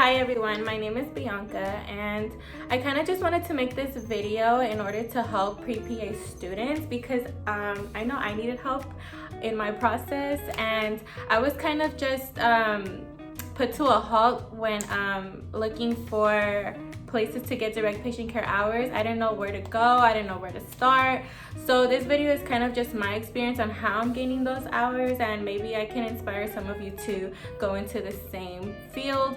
Hi everyone, my name is Bianca and I kind of just wanted to make this video in order to help pre-PA students because I know I needed help in my process, and I was kind of just put to a halt when looking for places to get direct patient care hours. I didn't know where to go, I didn't know where to start. So this video is kind of just my experience on how I'm gaining those hours, and maybe I can inspire some of you to go into the same field.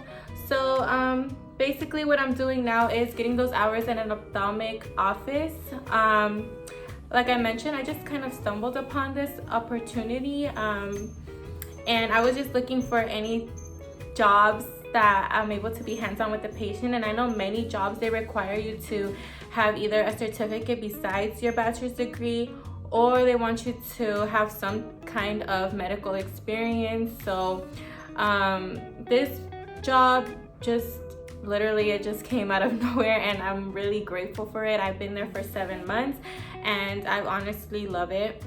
So basically what I'm doing now is getting those hours in an ophthalmic office. Like I mentioned, I just kind of stumbled upon this opportunity, and I was just looking for any jobs that I'm able to be hands-on with the patient. And I know many jobs, they require you to have either a certificate besides your bachelor's degree, or they want you to have some kind of medical experience. So this job it just came out of nowhere, and I'm really grateful for it. I've been there for 7 months and I honestly love it.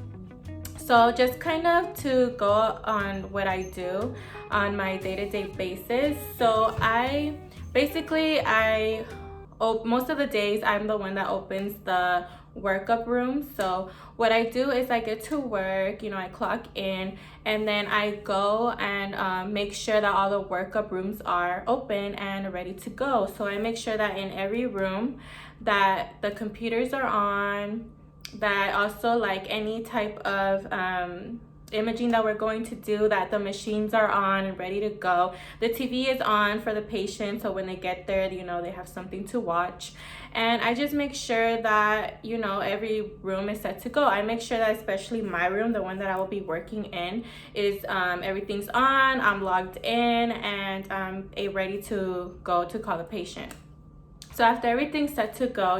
So just kind of to go on what I do on my day-to-day basis. So most of the days I'm the one that opens the workup room. So what I do is I get to work, I clock in, and then I go and make sure that all the workup rooms are open and ready to go. So I make sure that in every room that the computers are on, that also like any type of imaging that we're going to do, that the machines are on and ready to go. The TV is on for the patient, so when they get there, they have something to watch. And I just make sure that, every room is set to go. I make sure that especially my room, the one that I will be working in, is everything's on, I'm logged in, and I'm ready to go to call the patient. So after everything's set to go,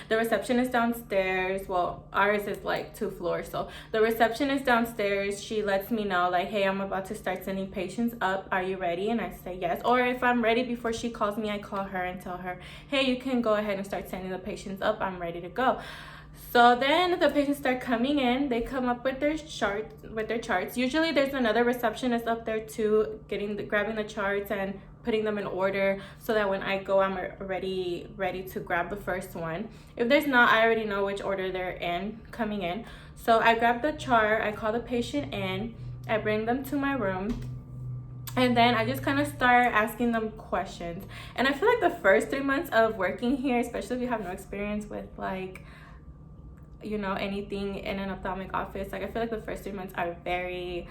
the reception is downstairs. Well, ours is like 2 floors. So the reception is downstairs. She lets me know like, hey, I'm about to start sending patients up. Are you ready? And I say yes. Or if I'm ready before she calls me, I call her and tell her, hey, you can go ahead and start sending the patients up. I'm ready to go. So then the patients start coming in. They come up with their charts. Usually there's another receptionist up there too, grabbing the charts and putting them in order, so that when I go, I'm ready to grab the first one. If there's not, I already know which order they're coming in. So I grab the chart, I call the patient in, I bring them to my room, and then I just kind of start asking them questions. And I feel like the first 3 months of working here, especially if you have no experience with anything in an ophthalmic office, I feel like the first 3 months are very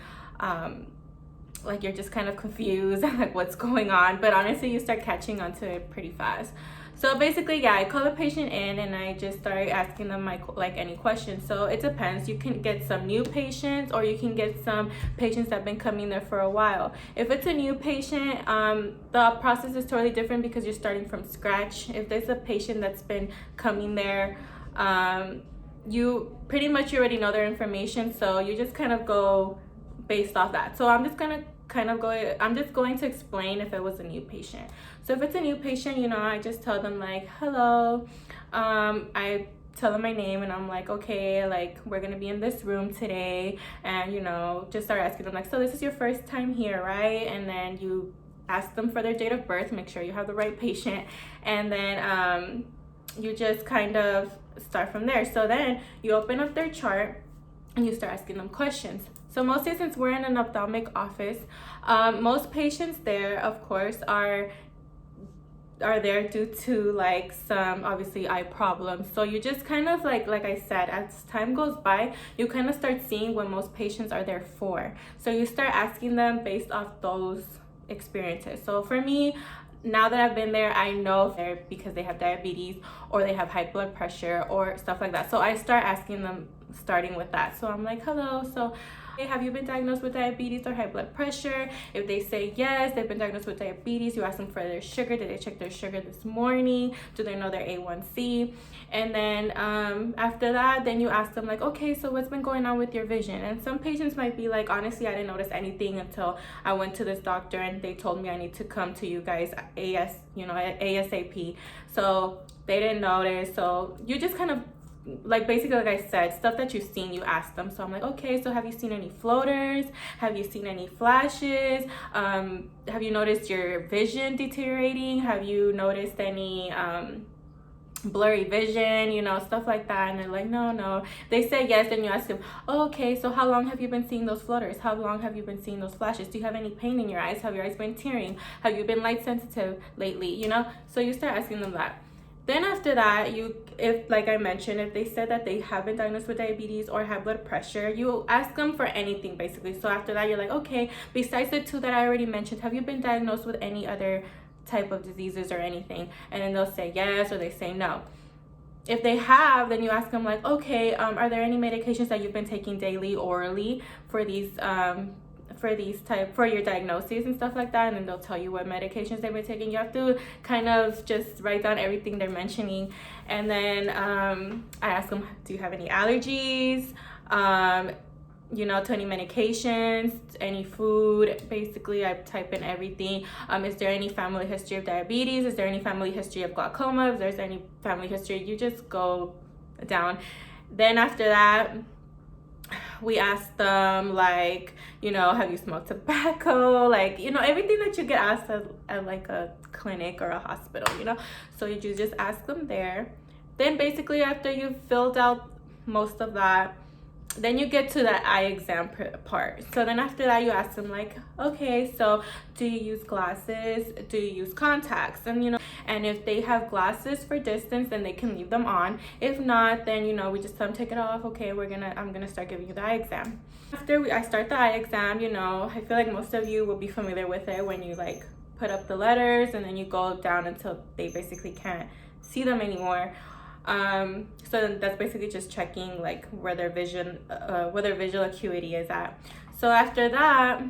you're just kind of confused like what's going on, but honestly you start catching on to it pretty fast. So basically, I call the patient in and I just start asking them any questions. So it depends. You can get some new patients, or you can get some patients that have been coming there for a while. If it's a new patient, the process is totally different because you're starting from scratch. If there's a patient that's been coming there, you pretty much already know their information, so you just kind of go based off that. So I'm just going to explain if it was a new patient. So if it's a new patient, I just tell them like, hello. I tell them my name and I'm like, okay, we're gonna be in this room today, and just start asking them so this is your first time here, right? And then you ask them for their date of birth, make sure you have the right patient, and then you just kind of start from there. So then you open up their chart and you start asking them questions. So mostly, since we're in an ophthalmic office, most patients there, of course, are there due to some obviously eye problems. So you just kind of like I said, as time goes by, you kind of start seeing what most patients are there for. So you start asking them based off those experiences. So for me, now that I've been there, I know they're because they have diabetes or they have high blood pressure or stuff like that. So I start asking them starting with that. So I'm like, hello, so hey, have you been diagnosed with diabetes or high blood pressure? If they say yes, they've been diagnosed with diabetes, you ask them for their sugar. Did they check their sugar this morning? Do they know their A1C? And then after that, then you ask them okay, so what's been going on with your vision? And some patients might be like, honestly, I didn't notice anything until I went to this doctor and they told me I need to come to you guys ASAP. So they didn't notice. So you just kind of like basically like I said, stuff that you've seen, you ask them. So I'm like, okay, so have you seen any floaters? Have you seen any flashes? Have you noticed your vision deteriorating? Have you noticed any blurry vision, you know, stuff like that? And they're like, no. They say yes. Then you ask them, oh, okay, so how long have you been seeing those floaters? How long have you been seeing those flashes? Do you have any pain in your eyes? Have your eyes been tearing? Have you been light sensitive lately? You know, so you start asking them that. Then after that, if like I mentioned, if they said that they have been diagnosed with diabetes or high blood pressure, you ask them for anything basically. So after that, you're like, okay, besides the two that I already mentioned, have you been diagnosed with any other type of diseases or anything? And then they'll say yes, or they say no. If they have, then you ask them like, okay, are there any medications that you've been taking daily orally for these for your diagnoses and stuff like that? And then they'll tell you what medications they've been taking. You have to kind of just write down everything they're mentioning. And then I ask them, do you have any allergies, you know, to any medications, any food? Basically I type in everything. Is there any family history of diabetes? Is there any family history of glaucoma? If there's any family history, you just go down. Then after that, we ask them like, you know, have you smoked tobacco? Like, you know, everything that you get asked at like a clinic or a hospital, you know. So you just ask them there. Then basically after you've filled out most of that, then you get to that eye exam part. So then after that, you ask them like, okay, so do you use glasses? Do you use contacts? And you know, and if they have glasses for distance, then they can leave them on. If not, then you know, we just tell them take it off. Okay, I'm gonna start giving you the eye exam. After I start the eye exam, you know, I feel like most of you will be familiar with it when you like put up the letters and then you go down until they basically can't see them anymore. So that's basically just checking like where their visual acuity is at. So after that,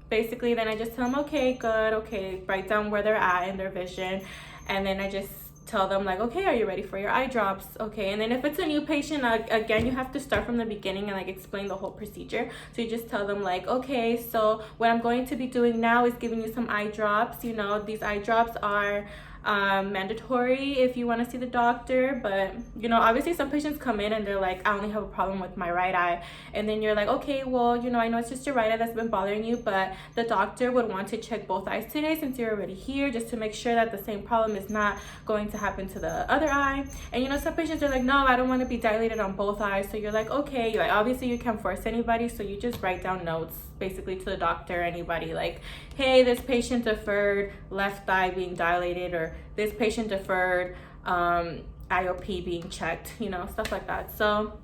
basically then I just tell them, okay, good, okay, write down where they're at in their vision. And then I just tell them like, okay, are you ready for your eye drops? Okay. And then if it's a new patient, again, you have to start from the beginning and like explain the whole procedure. So you just tell them like, okay, so what I'm going to be doing now is giving you some eye drops. You know, these eye drops are mandatory if you want to see the doctor. But you know, obviously some patients come in and they're like, I only have a problem with my right eye. And then you're like, okay, well, you know, I know it's just your right eye that's been bothering you, but the doctor would want to check both eyes today since you're already here, just to make sure that the same problem is not going to happen to the other eye. And you know, some patients are like, no, I don't want to be dilated on both eyes. So you're like, okay, like obviously you can't force anybody, so you just write down notes basically to the doctor, anybody, like, hey, this patient deferred left eye being dilated, or this patient deferred IOP being checked, you know, stuff like that. So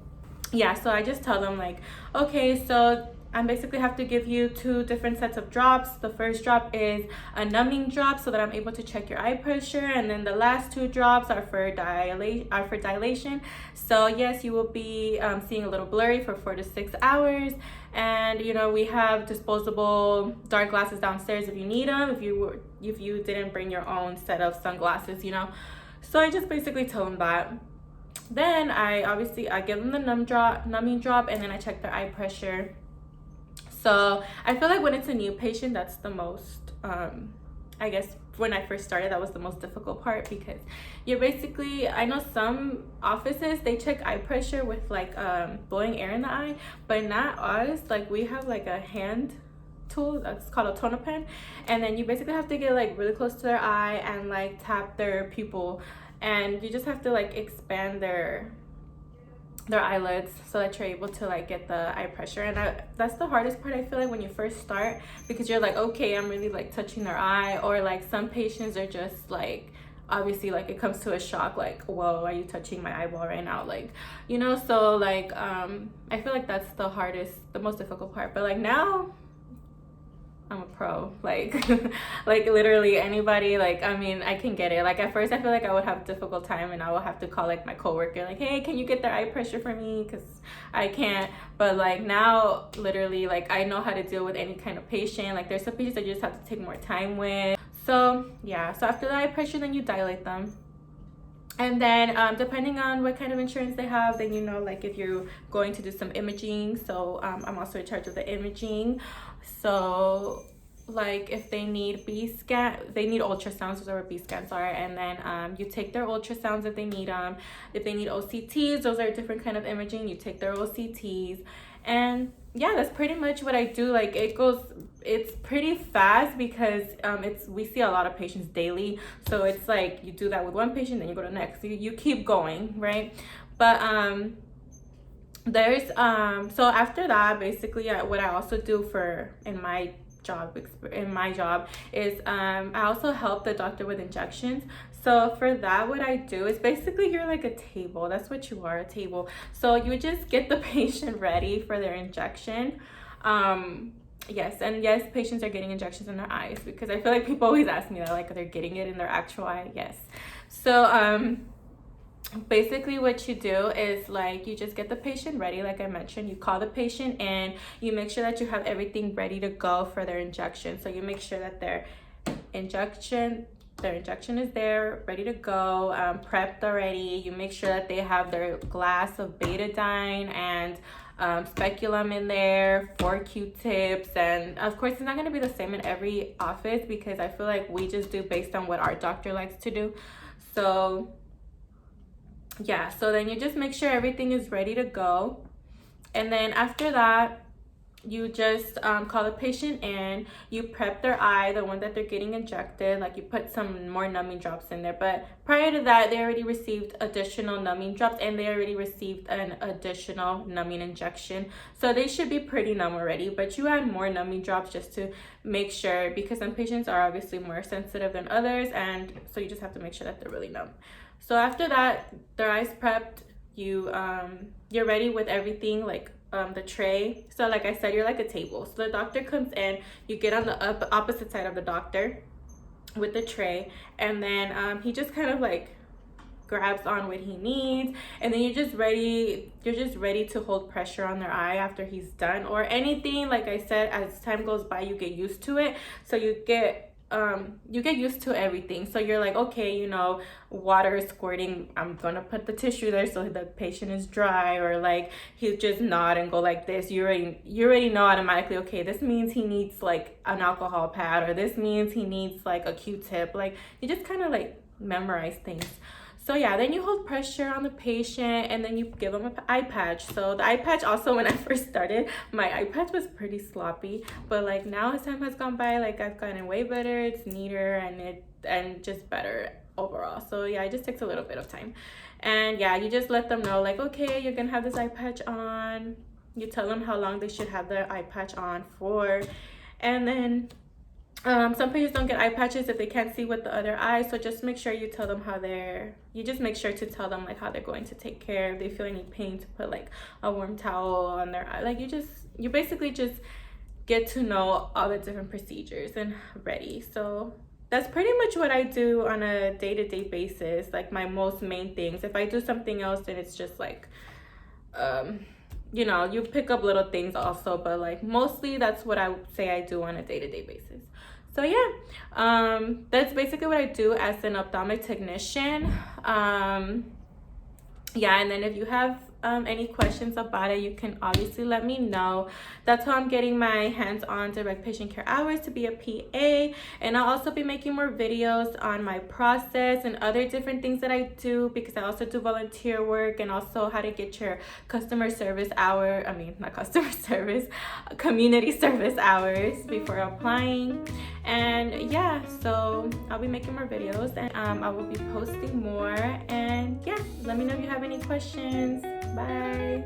yeah, so I just tell them like, okay, so I basically have to give you 2 different sets of drops. The first drop is a numbing drop so that I'm able to check your eye pressure, and then the last 2 drops are for dilation. So yes, you will be seeing a little blurry for 4 to 6 hours. And you know, we have disposable dark glasses downstairs if you need them, if you didn't bring your own set of sunglasses, you know. So I just basically tell them that. Then I give them the numbing drop, and then I check their eye pressure. So I feel like when it's a new patient, that's the most, I guess when I first started, that was the most difficult part, because you're basically, I know some offices, they check eye pressure with like blowing air in the eye, but not us. Like we have like a hand tool that's called a toner pen, and then you basically have to get like really close to their eye and like tap their pupil, and you just have to like expand their eyelids so that you're able to like get the eye pressure. And that's the hardest part, I feel like, when you first start, because you're like, okay, I'm really like touching their eye, or like some patients are just like, obviously like it comes to a shock, like, whoa, are you touching my eyeball right now, like, you know. So like I feel like that's the most difficult part. But like now I'm a pro, like like literally anybody, like, I mean, I can get it. Like at first I feel like I would have a difficult time, and I would have to call like my coworker like, hey, can you get their eye pressure for me, because I can't. But like now, literally, like I know how to deal with any kind of patient. Like there's some patients that you just have to take more time with. So yeah, so after the eye pressure, then you dilate them. And then depending on what kind of insurance they have, then you know, like if you're going to do some imaging. So I'm also in charge of the imaging. So like if they need they need ultrasounds, those are what B scans are, and then you take their ultrasounds if they need them. If they need OCTs, those are a different kind of imaging, you take their OCTs. And yeah, that's pretty much what I do. Like it's pretty fast because we see a lot of patients daily, so it's like you do that with one patient, then you go to the next, you keep going, right? But there's so after that, basically what I also do in my job is I also help the doctor with injections. So for that, what I do is basically you're like a table. That's what you are, a table. So you just get the patient ready for their injection. Yes, patients are getting injections in their eyes, because I feel like people always ask me that, like, they're getting it in their actual eye. Yes. So basically what you do is, like, you just get the patient ready. Like I mentioned, you call the patient and you make sure that you have everything ready to go for their injection. So you make sure that their injection is there, ready to go, prepped already. You make sure that they have their glass of betadine and speculum in there, 4 Q-tips, and of course it's not going to be the same in every office, because I feel like we just do based on what our doctor likes to do. So yeah, so then you just make sure everything is ready to go, and then after that you just call the patient in, you prep their eye, the one that they're getting injected, like you put some more numbing drops in there. But prior to that, they already received additional numbing drops and they already received an additional numbing injection, so they should be pretty numb already. But you add more numbing drops just to make sure, because some patients are obviously more sensitive than others, and so you just have to make sure that they're really numb. So after that, their eyes prepped, you're ready with everything, like the tray. So like I said, you're like a table. So the doctor comes in, you get on the opposite side of the doctor with the tray, and then he just kind of like grabs on what he needs, and then you're just ready to hold pressure on their eye after he's done, or anything. Like I said, as time goes by, you get used to it, so you get used to everything. So you're like, okay, you know, water is squirting, I'm gonna put the tissue there so the patient is dry, or like he'll just nod and go like this. You already know automatically, okay, this means he needs like an alcohol pad, or this means he needs like a Q-tip. Like you just kind of like memorize things. So yeah, then you hold pressure on the patient, and then you give them an eye patch. So the eye patch also, when I first started, my eye patch was pretty sloppy, but like now as time has gone by, like I've gotten way better, it's neater, and just better overall. So yeah, it just takes a little bit of time. And yeah, you just let them know, like, okay, you're gonna have this eye patch on. You tell them how long they should have the eye patch on for, and then some patients don't get eye patches if they can't see with the other eye, so just make sure you tell them make sure to tell them like how they're going to take care. If they feel any pain, to put like a warm towel on their eye. Like you basically just get to know all the different procedures and ready. So that's pretty much what I do on a day-to-day basis, like my most main things. If I do something else, then it's just like you know, you pick up little things also, but like mostly that's what I would say I do on a day-to-day basis. So yeah, that's basically what I do as an ophthalmic technician. Yeah, and then if you have any questions about it, you can obviously let me know. That's how I'm getting my hands on direct patient care hours, to be a PA. And I'll also be making more videos on my process and other different things that I do, because I also do volunteer work, and also how to get your community service hours before applying. And yeah, so I'll be making more videos, and I will be posting more. And yeah, let me know if you have any questions. Bye.